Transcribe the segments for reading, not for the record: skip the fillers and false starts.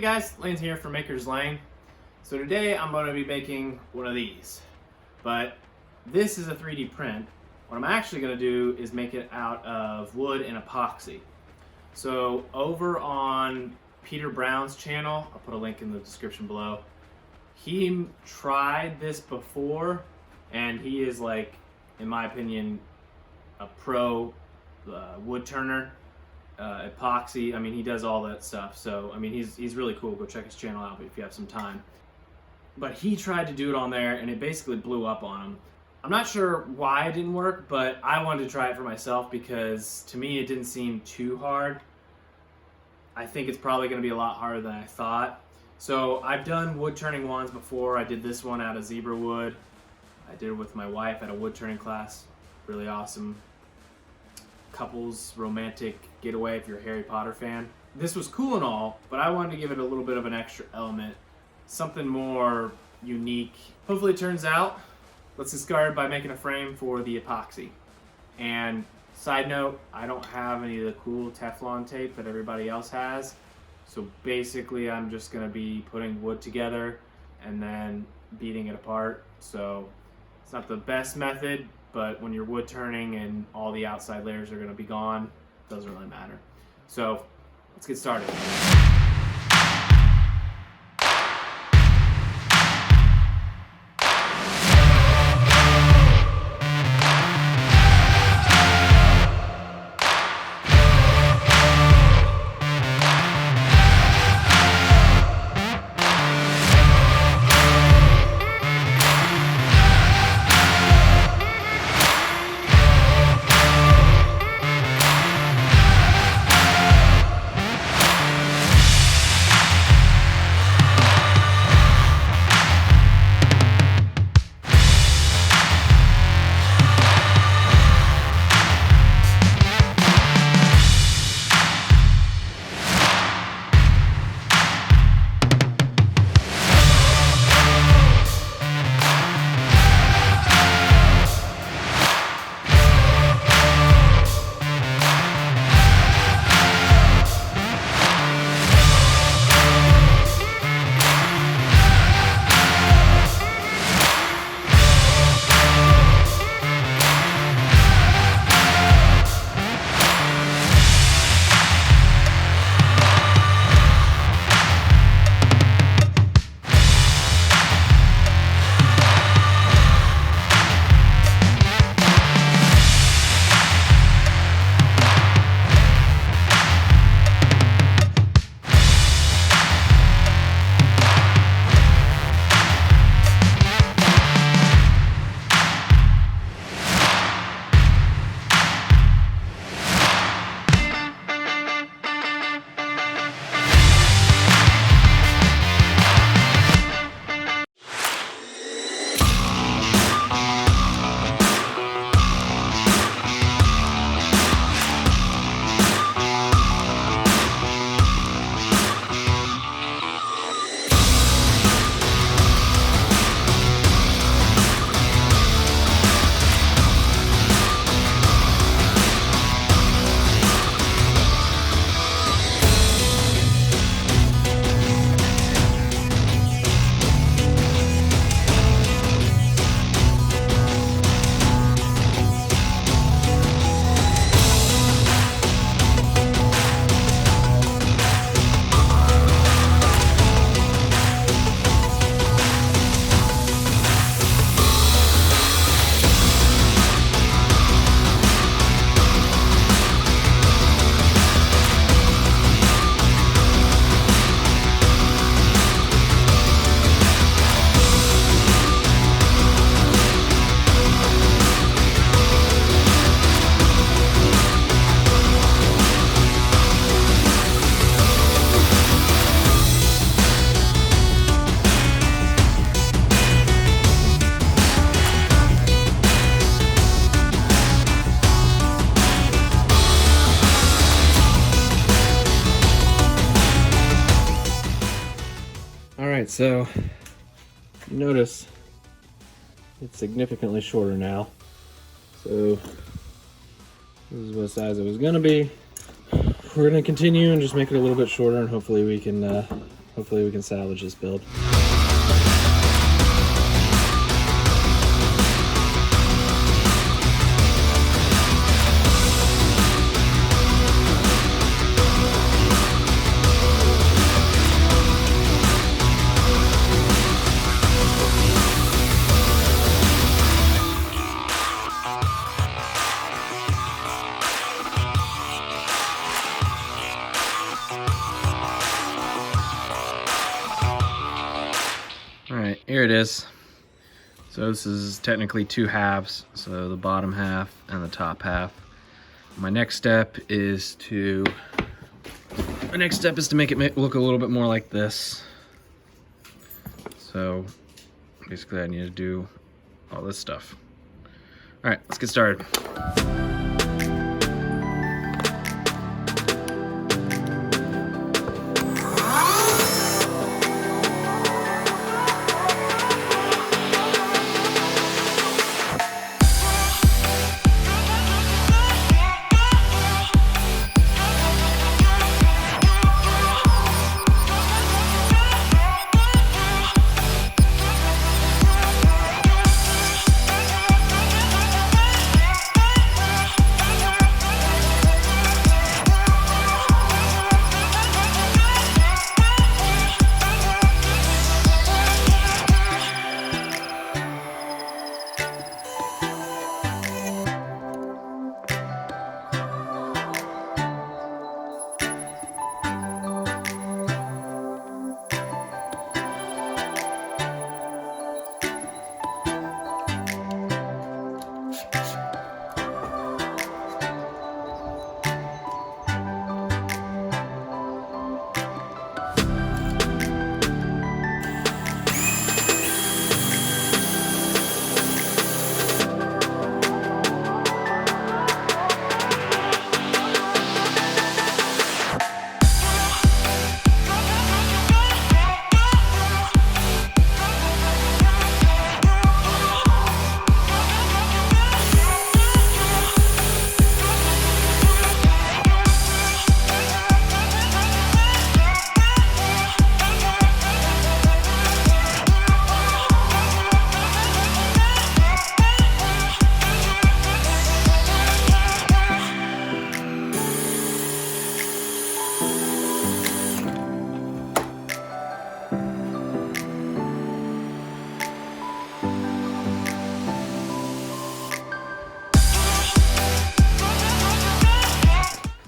guys, Lane's here from Maker's Lane. So today I'm going to be making one of these, but this is a 3D print. What I'm actually going to do is make it out of wood and epoxy. So over on Peter Brown's channel, I'll put a link in the description below, he tried this before and he is, like, in my opinion, a pro wood turner. Epoxy, I mean, he does all that stuff, so I mean, he's really cool. Go check his channel out if you have some time. But he tried to do it on there and it basically blew up on him. I'm not sure why it didn't work, but I wanted to try it for myself because to me it didn't seem too hard. I think it's probably going to be a lot harder than I thought. So I've done wood turning wands before. I did this one out of zebra wood. I did it with my wife at a wood turning class. Really awesome. Couples romantic getaway if you're a Harry Potter fan. This was cool and all, but I wanted to give it a little bit of an extra element, something more unique. Hopefully it turns out. Let's get started by making a frame for the epoxy. And side note, I don't have any of the cool Teflon tape that everybody else has. So basically I'm just gonna be putting wood together and then beating it apart. So it's not the best method, but when you're wood turning and all the outside layers are going to be gone, it doesn't really matter. So let's get started. Alright, so you notice it's significantly shorter now. So this is what size it was going to be. We're going to continue and just make it a little bit shorter, and hopefully we can Hopefully we can salvage this build. All right, here it is. So this is technically two halves, so the bottom half and the top half. My next step is to make it look a little bit more like this. So basically I need to do all this stuff. All right, let's get started.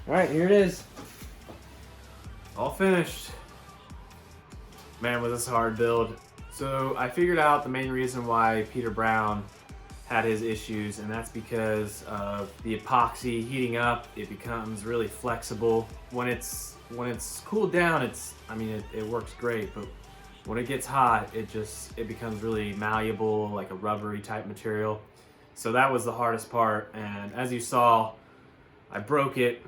Alright, here it is. All finished. Man, was this a hard build. So I figured out the main reason why Peter Brown had his issues, and that's because of the epoxy heating up. It becomes really flexible. When it's cooled down, it works great, but when it gets hot, it becomes really malleable, like a rubbery type material. So that was the hardest part, and as you saw, I broke it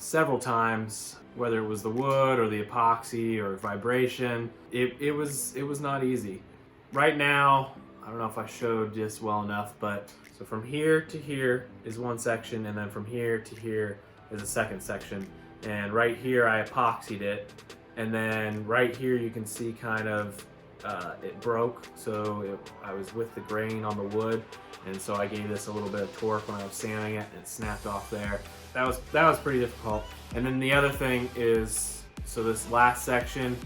several times, whether it was the wood or the epoxy or vibration. It was not easy. Right now, I don't know if I showed this well enough, but so from here to here is one section, and then from here to here is a second section. And right here I epoxied it, and then right here you can see kind of it broke, so I was with the grain on the wood, and so I gave this a little bit of torque when I was sanding it, and it snapped off there. That was pretty difficult. And then the other thing is, so this last section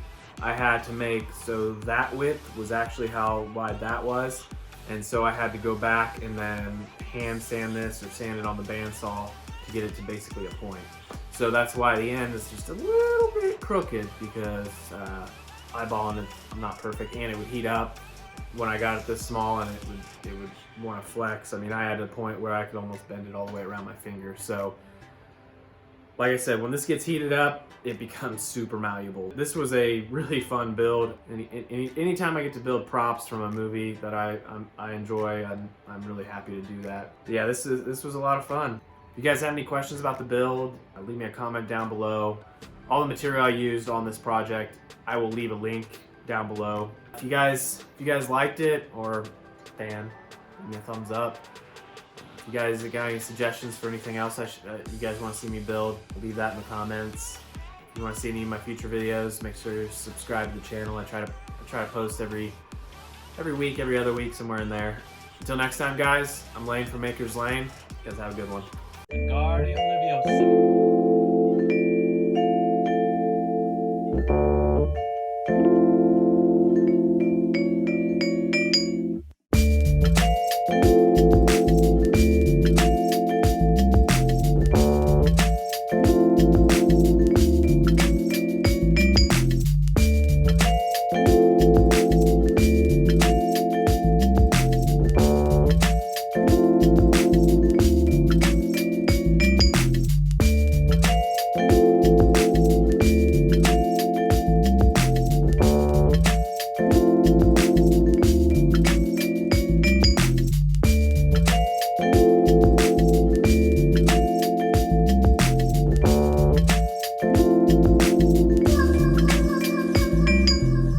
I had to make so that width was actually how wide that was, and so I had to go back and then hand sand this or sand it on the bandsaw to get it to basically a point. So that's why the end is just a little bit crooked, because eyeballing it, I'm not perfect, and it would heat up when I got it this small, and it would want to flex. I mean, I had a point where I could almost bend it all the way around my finger. So like I said, when this gets heated up, it becomes super malleable. This was a really fun build. Anytime I get to build props from a movie that I enjoy, I'm really happy to do that. Yeah, this was a lot of fun. If you guys have any questions about the build, leave me a comment down below. All the material I used on this project, I will leave a link down below. If you guys liked it, or fan, give me a thumbs up. If you guys got any suggestions for anything else you guys want to see me build, leave that in the comments. If you want to see any of my future videos, make sure you subscribe to the channel. I try to post every week, every other week, somewhere in there. Until next time, guys, I'm Lane from Maker's Lane. You guys have a good one. Guardian Leviosa.